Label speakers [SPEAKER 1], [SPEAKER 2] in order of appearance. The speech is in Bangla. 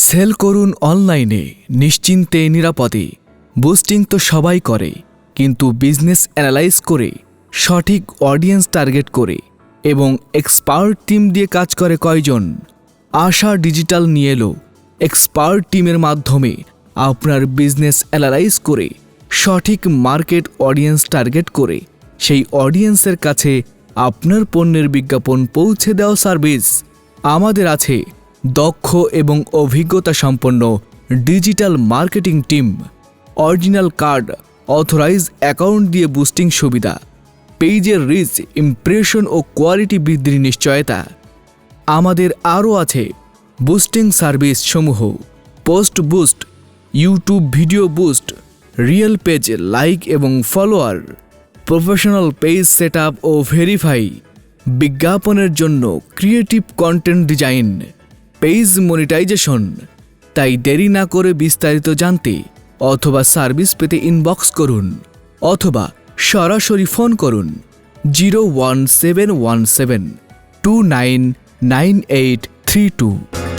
[SPEAKER 1] সেল করুন অনলাইনে নিশ্চিন্তে নিরাপদে। বুস্টিং তো সবাই করে, কিন্তু বিজনেস অ্যানালাইজ করে, সঠিক অডিয়েন্স টার্গেট করে এবং এক্সপার্ট টিম দিয়ে কাজ করে কয়জন? আশা ডিজিটাল নিয়ে এলো এক্সপার্ট টিমের মাধ্যমে আপনার বিজনেস অ্যানালাইজ করে, সঠিক মার্কেট অডিয়েন্স টার্গেট করে সেই অডিয়েন্সের কাছে আপনার পণ্যের বিজ্ঞাপন পৌঁছে দেওয়া সার্ভিস। আমাদের আছে দক্ষ এবং অভিজ্ঞতা সম্পন্ন digital marketing team, original card, authorize account দিয়ে বুস্টিং সুবিধা, পেজের রিচ, ইমপ্রেশন ও কোয়ালিটি বৃদ্ধির নিশ্চয়তা। আমাদের আরও আছে বুস্টিং সার্ভিস সমূহ: post boost, YouTube video boost, real page like এবং ফলোয়ার, প্রফেশনাল পেজ সেটআপ ও ভেরিফাই, বিজ্ঞাপনের জন্য creative content design, page monetization. তাই দেরি না করে বিস্তারিত জানতে অথবা সার্ভিস পেতে ইনবক্স করুন অথবা সরাসরি ফোন করুন 01717299832।